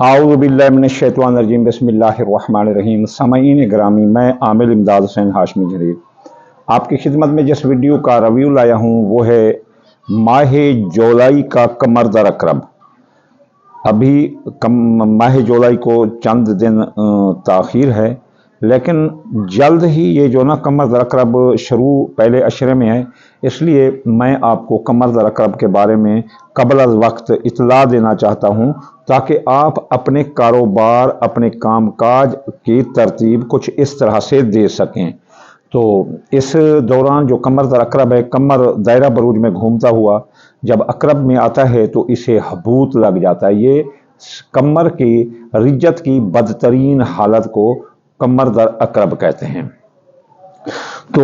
आऊज़ु बिल्लाहि मिनश्शैतानिर्रजीम बिस्मिल्लाहिर्रहमानिर्रहीम। सामईन ग्रामी, मैं आमिर इमदाद हुसैन हाशमी जरीर आपकी खिदमत में जिस वीडियो का रिव्यू लाया हूँ वो है माह जुलाई का कमर दर अकरब। अभी माह जुलाई को चंद दिन ताख़ीर है, लेकिन जल्द ही ये जो ना कमर दर अकरब शुरू पहले अशरे में है, इसलिए मैं आपको कमर दर अकरब के बारे में कबल अज़ वक्त इत्तला देना चाहता हूँ, ताकि आप अपने कारोबार, अपने कामकाज की तरतीब कुछ इस तरह से दे सकें। तो इस दौरान जो कमर दर अकरब है, कमर दायरा बरूज में घूमता हुआ जब अकरब में आता है तो इसे हबूत लग जाता है। ये कमर की रिज्जत की बदतरीन हालत को कमर दर अकरब कहते हैं। तो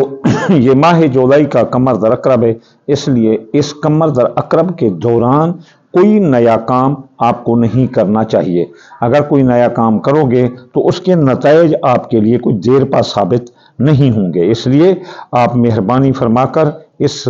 ये माह जुलाई का कमर दर अकरब है, इसलिए इस कमर दर अकरब के दौरान कोई नया काम आपको नहीं करना चाहिए। अगर कोई नया काम करोगे तो उसके नताइज आपके लिए कोई देर पा साबित नहीं होंगे। इसलिए आप मेहरबानी फरमाकर इस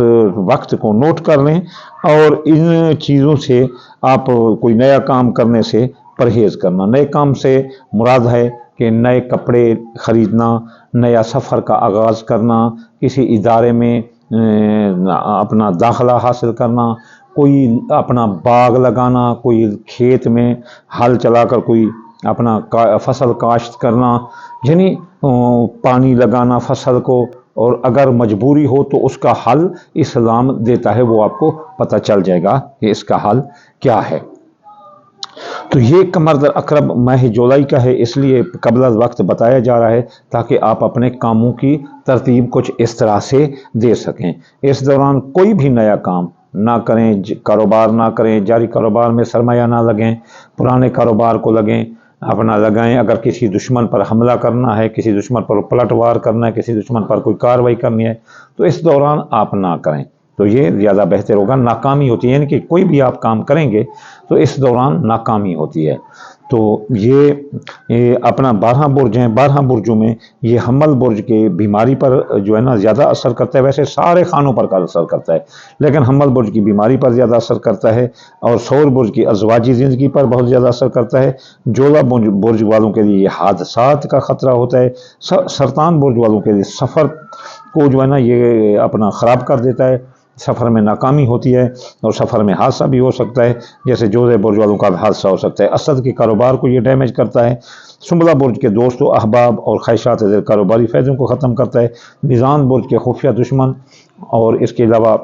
वक्त को नोट कर लें और इन चीज़ों से आप कोई नया काम करने से परहेज करना। नए काम से मुराद है कि नए कपड़े ख़रीदना, नया सफ़र का आगाज़ करना, किसी इदारे में अपना दाखिला हासिल करना, कोई अपना बाग लगाना, कोई खेत में हल चलाकर कोई अपना फसल काश्त करना, यानी पानी लगाना फसल को, और अगर मजबूरी हो तो उसका हल इस्लाम देता है, वो आपको पता चल जाएगा कि इसका हल क्या है। तो ये कमर दर अकरब माह जुलाई का है, इसलिए कबल वक्त बताया जा रहा है ताकि आप अपने कामों की तरतीब कुछ इस तरह से दे सकें। इस दौरान कोई भी नया काम ना करें, कारोबार ना करें, जारी कारोबार में सरमाया ना लगें, पुराने कारोबार को अपना लगाएं। अगर किसी दुश्मन पर हमला करना है, किसी दुश्मन पर पलटवार करना है, किसी दुश्मन पर कोई कार्रवाई करनी है, तो इस दौरान आप ना करें, तो ये ज़्यादा बेहतर होगा। नाकामी होती है, यानी कि कोई भी आप काम करेंगे तो इस दौरान नाकामी होती है। तो ये अपना 12 बुर्ज हैं, 12 बुर्जों में ये हमल बुर्ज के बीमारी पर जो है ना ज़्यादा असर करता है। वैसे सारे खानों पर का असर करता है, लेकिन हमल बुर्ज की बीमारी पर ज़्यादा असर करता है, और सौर बुर्ज की अज़वाजी ज़िंदगी पर बहुत ज़्यादा असर करता है। जोला बुर्ज वालों के लिए हादसात का ख़तरा होता है। सरतान बुर्ज वालों के लिए सफ़र को जो है ना ये अपना ख़राब कर देता है, सफ़र में नाकामी होती है और सफ़र में हादसा भी हो सकता है, जैसे जोधे बुर्ज वालों का हादसा हो सकता है। असद के कारोबार को ये डैमेज करता है। सुंबला बुर्ज के दोस्तों, अहबाब और ख्वाहिशात कारोबारी फ़ायदों को ख़त्म करता है। मिज़ान बुर्ज के खुफिया दुश्मन और इसके अलावा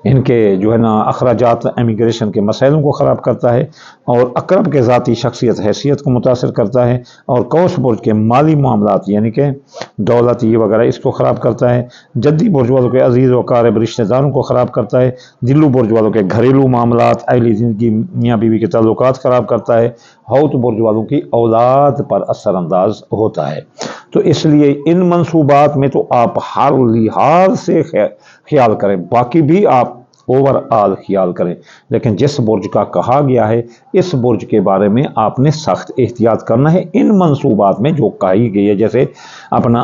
इनके जो है ना अखराजात इमिग्रेशन के मसाइलों को ख़राब करता है, और अकरब के ज़ाती शख्सियत हैसियत को मुतासर करता है, और कौस बुर्ज के माली मामलात यानी कि दौलत ये वगैरह इसको ख़राब करता है। जद्दी बुर्ज वालों के अजीज़ व क़ारिब रिश्तेदारों को ख़राब करता है। दिल्लू बुर्ज वालों के घरेलू मामलात, अहली ज़िंदगी, मियाँ बीवी के ताल्लुकात ख़राब करता है। हौत बुर्ज वालों की औलाद पर असरअंदाज होता है। तो इसलिए इन मंसूबात में तो आप हर लिहाज से ख्याल करें, बाकी भी आप ओवरऑल ख्याल करें, लेकिन जिस बुर्ज का कहा गया है इस बुर्ज के बारे में आपने सख्त एहतियात करना है इन मंसूबात में जो कही गई है। जैसे अपना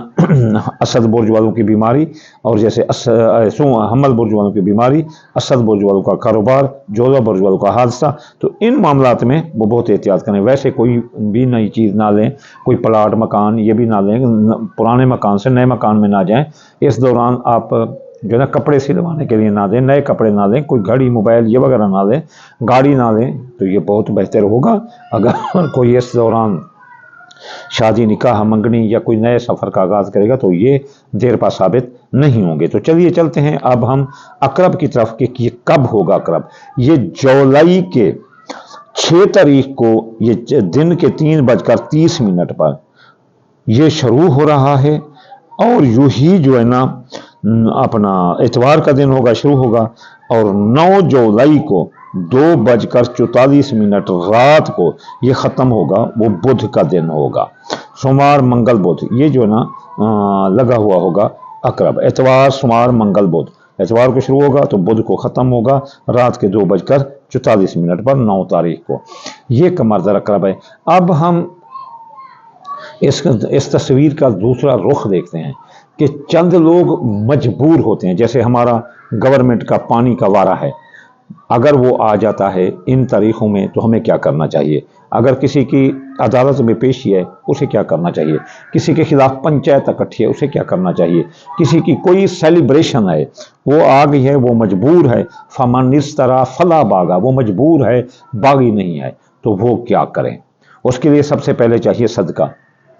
असद बुर्ज वालों की बीमारी, और जैसे हमल बुर्ज वालों की बीमारी, असद बुर्ज वालों का कारोबार, जोधा बुर्ज वालों का हादसा, तो इन मामलात में वो बहुत एहतियात करें। वैसे कोई भी नई चीज़ ना लें, कोई प्लाट मकान ये भी ना लें, पुराने मकान से नए मकान में ना जाएं। इस दौरान आप जो ना कपड़े सिलवाने के लिए ना दें, नए कपड़े ना लें, कोई घड़ी मोबाइल ये वगैरह ना लें, गाड़ी ना लें, तो ये बहुत बेहतर होगा। अगर कोई इस दौरान शादी, निकाह, मंगनी या कोई नए सफ़र का आगाज़ करेगा तो ये देर पा साबित नहीं होंगे। तो चलिए चलते हैं अब हम अकरब की तरफ कि ये कब होगा अकरब। ये जुलाई के 6 तारीख को ये दिन के 3:30 पर ये शुरू हो रहा है, और यूँ ही जो है ना अपना इतवार का दिन होगा, शुरू होगा, और 9 जुलाई को 2:44 रात को ये ख़त्म होगा। वो बुध का दिन होगा, सोमवार मंगल बुध, ये जो है ना लगा हुआ होगा अकरब। इतवार, सोमवार, मंगल, बुध, इतवार को शुरू होगा तो बुध को ख़त्म होगा रात के 2:44 पर 9 तारीख को। ये कमर दर अकरब है। अब हम इस तस्वीर का दूसरा रुख देखते हैं कि चंद लोग मजबूर होते हैं, जैसे हमारा गवर्नमेंट का पानी का वारा है, اگر وہ آ جاتا ہے ان طریقوں میں تو ہمیں کیا کرنا چاہیے؟ اگر کسی کی عدالت میں پیشی ہے اسے کیا کرنا چاہیے؟ کسی کے خلاف پنچایت اکٹھی ہے اسے کیا کرنا چاہیے؟ کسی کی کوئی سیلیبریشن ہے، وہ آ گئی ہے، وہ مجبور ہے، فمن استرا فلا باغا، وہ مجبور ہے، باغی نہیں ہے، تو وہ کیا کریں؟ اس کے لیے سب سے پہلے چاہیے صدقہ۔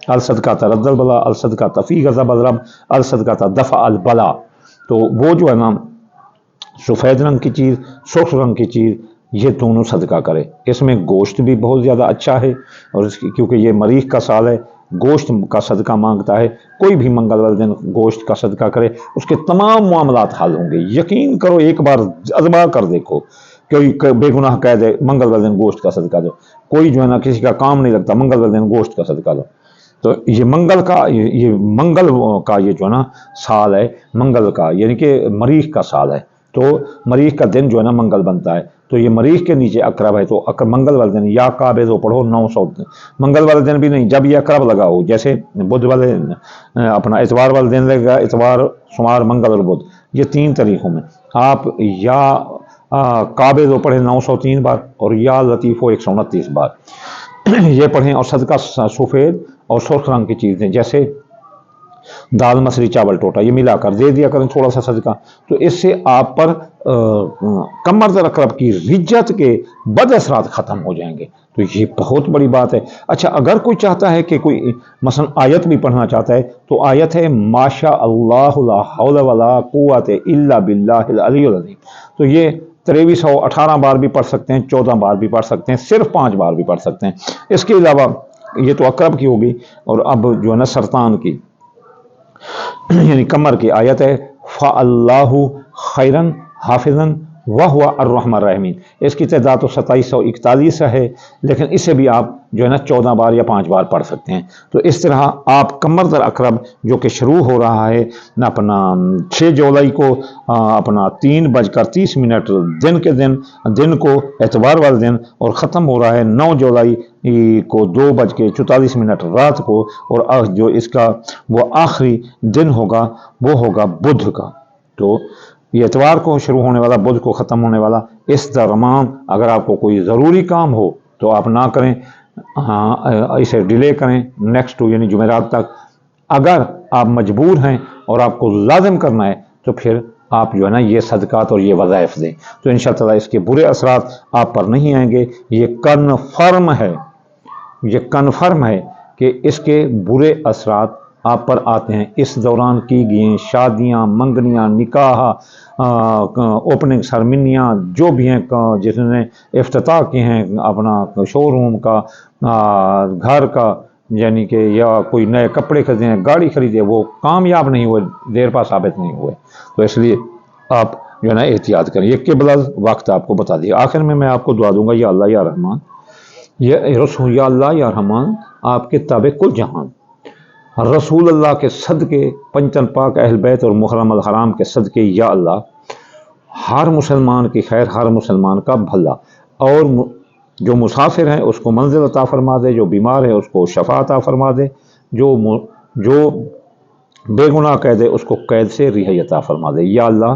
الصدقہ ترد البلا، الصدقہ تفی غضب الرب، الصدقہ دفع البلا۔ تو وہ جو ہے نا سفید رنگ کی چیز، سرخ رنگ کی چیز، یہ دونوں صدقہ کرے۔ اس میں گوشت بھی بہت زیادہ اچھا ہے، اور اس کی کیونکہ یہ مریخ کا سال ہے، گوشت کا صدقہ مانگتا ہے۔ کوئی بھی منگل والے دن گوشت کا صدقہ کرے، اس کے تمام معاملات حل ہوں گے۔ یقین کرو، ایک بار آزما کر دیکھو، کوئی بے گناہ کہہ دے منگل والے دن گوشت کا صدقہ دو، کوئی جو ہے نا کسی کا کام نہیں لگتا، منگل والے دن گوشت کا صدقہ دو۔ تو یہ منگل کا یہ جو ہے نا سال ہے، منگل کا یعنی کہ مریخ کا سال ہے، تو مریخ کا دن جو ہے نا منگل بنتا ہے، تو یہ مریخ کے نیچے اقرب ہے، تو منگل والے دن یا قابض ہو پڑھو 900، منگل والے دن بھی نہیں، جب یہ اقرب لگا ہو، جیسے بدھ والے اپنا اتوار والے دن لگے گا، اتوار سمار منگل اور بدھ، یہ 3 طریقوں میں آپ یا قابض ہو پڑھیں 903 بار، اور یا لطیف ہو 129 بار یہ پڑھیں، اور صدقہ سفید اور سرخ رنگ کی چیزیں جیسے دال مصری چاول ٹوٹا یہ ملا کر دے دیا کریں تھوڑا سا صدقہ، تو اس سے آپ پر کمر در اقرب کی رجت کے بد اثرات ختم ہو جائیں گے، تو یہ بہت بڑی بات ہے۔ اچھا، اگر کوئی چاہتا ہے کہ کوئی مثلا آیت بھی پڑھنا چاہتا ہے، تو آیت ہے ماشاء اللہ لا حول ولا قوت الا باللہ العلی العظیم، تو یہ 2318 بار بھی پڑھ سکتے ہیں، 14 بار بھی پڑھ سکتے ہیں، صرف 5 بار بھی پڑھ سکتے ہیں۔ اس کے علاوہ یہ تو اقرب کی ہوگی، اور اب جو ہے نا سرطان کی یعنی کمر کی آیت ہے فَاللَّهُ خَيْرًا حَافِظًا وَهُوَ الرَّحْمَنُ الرَّحِيمُ، اس کی تعداد تو 2741 ہے، لیکن اسے بھی آپ جو ہے نا 14 بار یا 5 بار پڑھ سکتے ہیں۔ تو اس طرح آپ کمر در اقرب جو کہ شروع ہو رہا ہے اپنا 6 جولائی کو اپنا 3:30 دن کے دن کو اتوار والے دن، اور ختم ہو رہا ہے 9 جولائی کو 2:44 رات کو، اور جو اس کا وہ آخری دن ہوگا وہ ہوگا بدھ کا، تو یہ اتوار کو شروع ہونے والا، بدھ کو ختم ہونے والا۔ اس درمیان اگر آپ کو کوئی ضروری کام ہو تو آپ نہ کریں، اسے ڈیلے کریں نیکسٹ یعنی جمعرات تک۔ اگر آپ مجبور ہیں اور آپ کو لازم کرنا ہے تو پھر آپ جو ہے نا یہ صدقات اور یہ وظائف دیں، تو انشاءاللہ اس کے برے اثرات آپ پر نہیں آئیں گے۔ یہ کنفرم ہے کہ اس کے برے اثرات آپ پر آتے ہیں۔ اس دوران کی گئی شادیاں، منگنیاں، نکاح، اوپننگ سرمنیاں جو بھی ہیں، جس نے افتتاح کیے ہیں اپنا شو روم کا، گھر کا، یعنی کہ یا کوئی نئے کپڑے خریدے ہیں، گاڑی خریدے، وہ کامیاب نہیں ہوئے، دیر پا ثابت نہیں ہوئے، تو اس لیے آپ جو ہے نا احتیاط کریں۔ یہ قبل وقت آپ کو بتا دیا۔ آخر میں آپ کو دعا دوں گا، یا اللہ یا رحمان، یا اللہ یا رحمان، آپ کے تابع کل جہان، رسول اللہ کے صدقے، پنجتن پاک اہل بیت اور محرم الحرام کے صدقے، یا اللہ ہر مسلمان کی خیر، ہر مسلمان کا بھلا، اور جو مسافر ہیں اس کو منزل عطا فرما دے، جو بیمار ہے اس کو شفا عطا فرما دے، جو بے گناہ قید ہے اس کو قید سے رہائی عطا فرما دے، یا اللہ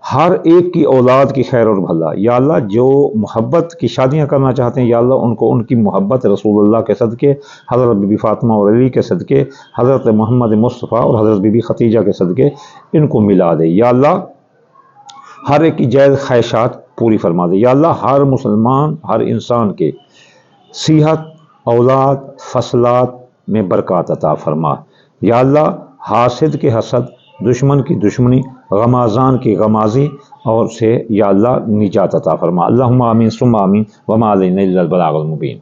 ہر ایک کی اولاد کی خیر اور بھلا، یا اللہ جو محبت کی شادیاں کرنا چاہتے ہیں، یا اللہ ان کو ان کی محبت رسول اللہ کے صدقے، حضرت بی بی فاطمہ اور علی کے صدقے، حضرت محمد مصطفیٰ اور حضرت بی بی خدیجہ کے صدقے ان کو ملا دے، یا اللہ ہر ایک کی جائز خواہشات پوری فرما دے، یا اللہ ہر مسلمان، ہر انسان کے صحت، اولاد، فصلات میں برکات عطا فرما، یا اللہ حاسد کے حسد، دشمن کی دشمنی، غمازان کی غمازی اور سے یا اللہ نجات عطا فرما۔ اللہم آمین ثم آمین، وما علینا الا البلاغ المبین۔